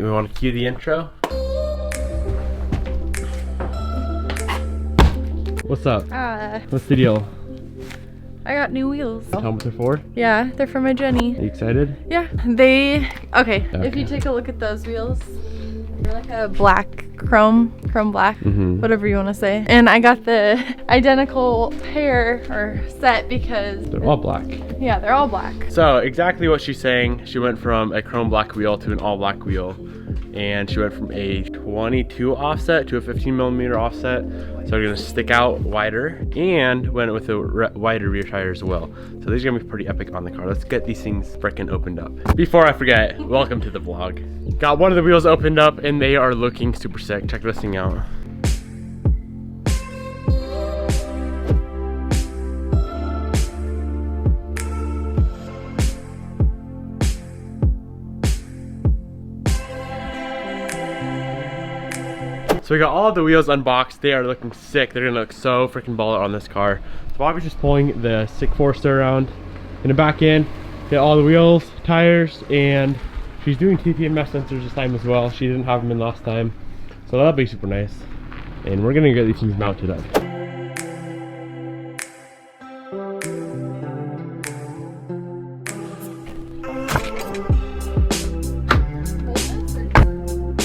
We want to cue the intro. What's up? What's the deal? I got new wheels. Tell them what they're for? Yeah, they're for my Jenny. Are you excited? Yeah, okay. If you take a look at those wheels, they're like a black chrome black, whatever you want to say. And I got the identical pair or set because they're all black. Yeah, they're all black. So exactly what she's saying. She went from a chrome black wheel to an all black wheel, and she went from a 22 offset to a 15mm offset. So they're gonna stick out wider, and went with a wider rear tire as well. So these are gonna be pretty epic on the car. Let's get these things freaking opened up. Before I forget, welcome to the vlog. Got one of the wheels opened up and they are looking super sick. Check this thing out. So we got all of the wheels unboxed. They are looking sick. They're gonna look so freaking baller on this car. So Bobby's just pulling the sick Forester around. Gonna back in, get all the wheels, tires, and she's doing TPMS sensors this time as well. She didn't have them in last time. So that'll be super nice. And we're gonna get these things mounted up.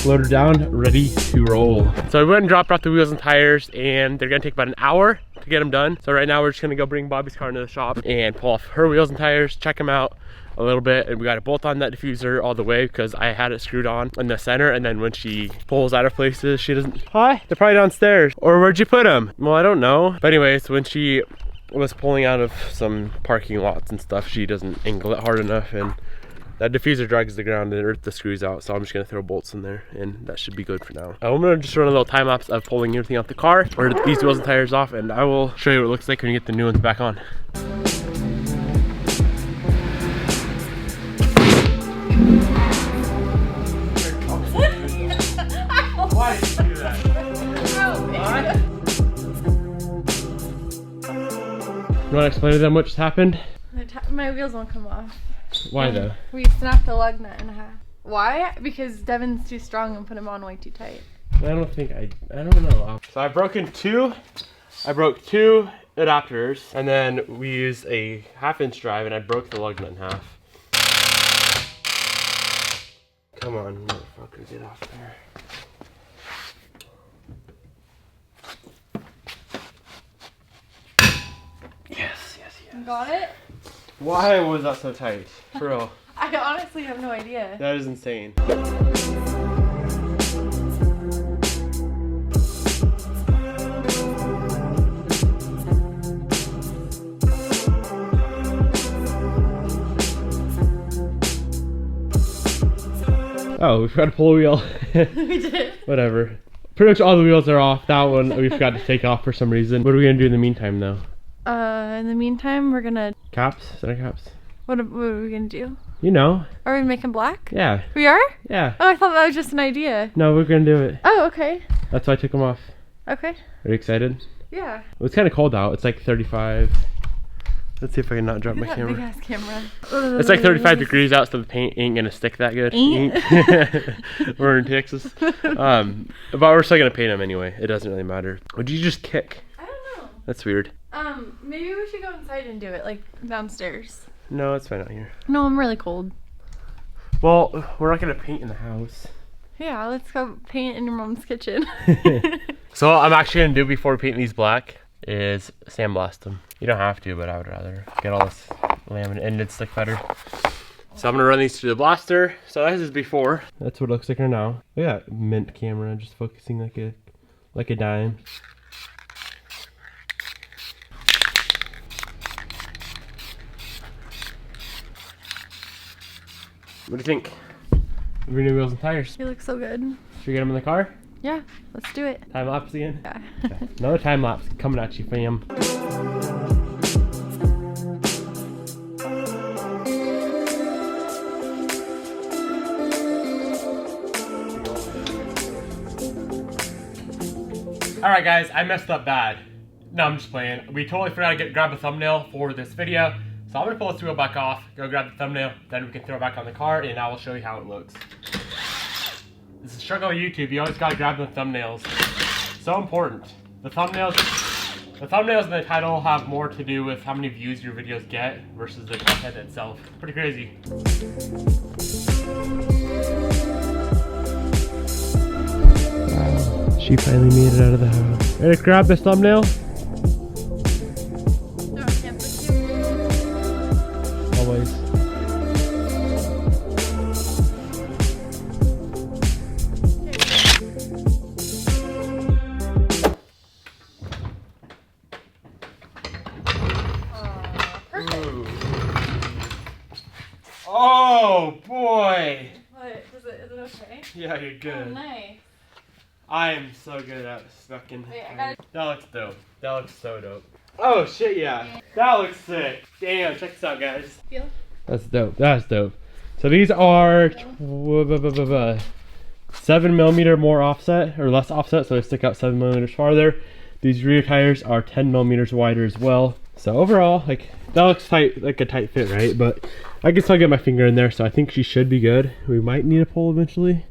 Loaded down, ready to roll. So I went and dropped off the wheels and tires, and they're gonna take about an hour to get them done. So right now we're just gonna go bring Bobby's car into the shop and pull off her wheels and tires, check them out a little bit, and we got to bolt on that diffuser all the way because I had it screwed on in the center, and then when she pulls out of places, she doesn't. Hi, they're probably downstairs. Or where'd you put them? Well, I don't know. But anyways, when she was pulling out of some parking lots and stuff, she doesn't angle it hard enough, and that diffuser drags the ground and it ripped the screws out. So I'm just gonna throw bolts in there, and that should be good for now. I'm gonna just run a little time lapse of pulling everything off the car, or these wheels and tires off, and I will show you what it looks like when you get the new ones back on. Why did you do that? You wanna explain to them what just happened? My wheels won't come off. Why though? We snapped the lug nut in half. Why? Because Devin's too strong and put him on way too tight. I don't know. So I broke two adapters, and then we used a 1/2-inch drive, and I broke the lug nut in half. Come on, motherfucker, get off there. Yes. Got it? Why was that so tight? For real. I honestly have no idea. That is insane. Oh, we forgot to pull a wheel. We did. Whatever. Pretty much all the wheels are off. That one we forgot to take off for some reason. What are we gonna do in the meantime though? In the meantime, we're gonna... Caps? Center caps? What are we gonna do? You know. Are we making black? Yeah. We are? Yeah. Oh, I thought that was just an idea. No, we're gonna do it. Oh, okay. That's why I took them off. Okay. Are you excited? Yeah. Well, it's kind of cold out. It's like 35. Let's see if I can not drop my camera. Big ass camera. It's like 35 degrees out, so the paint ain't gonna stick that good. We're in Texas. But we're still gonna paint them anyway. It doesn't really matter. Would you just kick? I don't know. That's weird. Maybe we should go inside and do it, like downstairs. No, it's fine out here. No, I'm really cold. Well, we're not gonna paint in the house. Yeah, let's go paint in your mom's kitchen. So what I'm actually gonna do before we paint these black is sandblast them. You don't have to, but I would rather get all this laminated stick better. So I'm gonna run these through the blaster. So this is before. That's what it looks like right now. Look at that mint camera, just focusing like a dime. What do you think? New wheels and tires. You look so good. Should we get them in the car? Yeah, let's do it. Time lapse again? Yeah. Okay. Another time lapse coming at you, fam. Alright guys, I messed up bad. No, I'm just playing. We totally forgot to grab a thumbnail for this video. So I'm gonna pull this wheel back off, go grab the thumbnail, then we can throw it back on the car, and I will show you how it looks. It's a struggle with YouTube. You always gotta grab the thumbnails. So important. The thumbnails and the title have more to do with how many views your videos get versus the content itself. Pretty crazy. Wow, she finally made it out of the house. Ready to grab this thumbnail? No, I can't put you. Always. Oh boy! What? Is it okay? Yeah, you're good. Oh, nice. I am so good at sucking. Wait, I gotta... That looks dope. That looks so dope. Oh shit, yeah. That looks sick. Damn, check this out, guys. Feel? That's dope. That's dope. So these are 7mm more offset, or less offset, so they stick out 7mm farther. These rear tires are 10mm wider as well. So overall, like, that looks tight, like a tight fit, right? But I can still get my finger in there, so I think she should be good. We might need a pull eventually,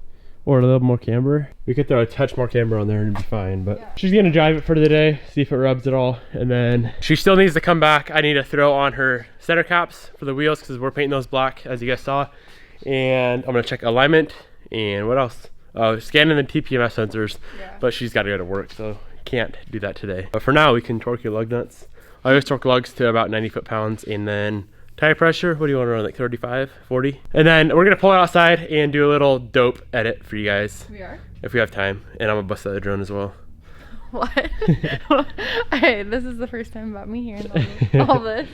or a little more camber. We could throw a touch more camber on there and it'd be fine, but yeah. She's gonna drive it for the day, see if it rubs at all, and then she still needs to come back. I need to throw on her center caps for the wheels because we're painting those black, as you guys saw. And I'm gonna check alignment, and what else? Oh, scanning the TPMS sensors, yeah. But she's gotta go to work, so can't do that today. But for now, we can torque your lug nuts. I always torque lugs to about 90 foot-pounds, and then tire pressure, what do you want to run, like 35, 40? And then we're gonna pull it outside and do a little dope edit for you guys. We are? If we have time, and I'm gonna bust out the drone as well. What? Hey, this is the first time about me hearing all this.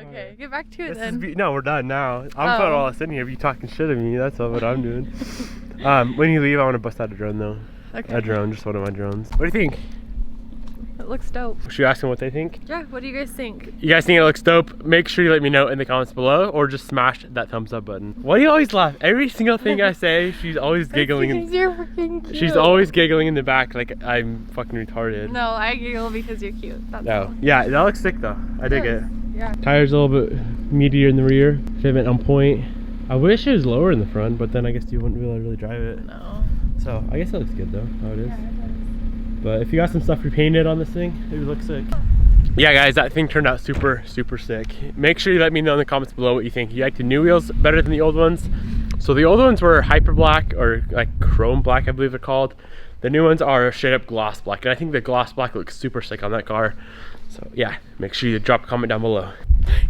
Okay, get back to it then. No, we're done now. I'm putting all this in here. You talking shit at me. That's what I'm doing. When you leave, I want to bust out a drone though. Okay. A drone, just one of my drones. What do you think? It looks dope. Should you ask them what they think? Yeah, what do you guys think? You guys think it looks dope? Make sure you let me know in the comments below, or just smash that thumbs up button. Why do you always laugh? Every single thing I say, she's always giggling. Because you're freaking cute. She's always giggling in the back like I'm fucking retarded. No, I giggle because you're cute. That's all. Yeah, that looks sick though. I dig it. Yeah. Tires a little bit meatier in the rear. Fitment on point. I wish it was lower in the front, but then I guess you wouldn't be able to really drive it. No. So I guess it looks good though, how it is. Yeah, it does. But if you got some stuff repainted on this thing, it would look sick. Yeah guys, that thing turned out super, super sick. Make sure you let me know in the comments below what you think. You like the new wheels better than the old ones? So the old ones were hyper black, or like chrome black, I believe they're called. The new ones are straight up gloss black, and I think the gloss black looks super sick on that car. So yeah, make sure you drop a comment down below.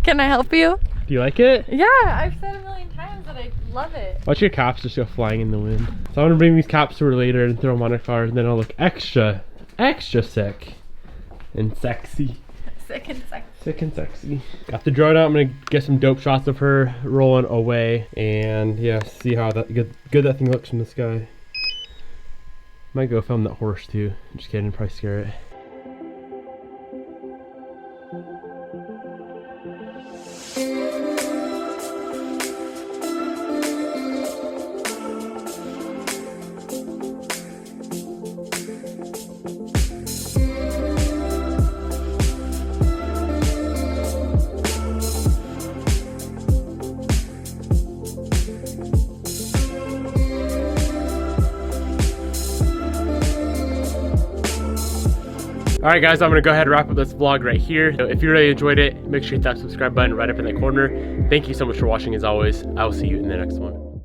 Can I help you? Do you like it? Yeah, I've said a million times that I love it. Watch your caps just go flying in the wind. So I'm gonna bring these caps to her later and throw them on her car, and then I'll look extra sick and sexy. Sick and sexy. Sick and sexy. Got the drone out. I'm gonna get some dope shots of her rolling away, and yeah, see how that good that thing looks from the sky. Might go film that horse too. Just kidding, probably scare it. Alright guys, I'm going to go ahead and wrap up this vlog right here. So if you really enjoyed it, make sure you hit that subscribe button right up in that corner. Thank you so much for watching as always. I will see you in the next one.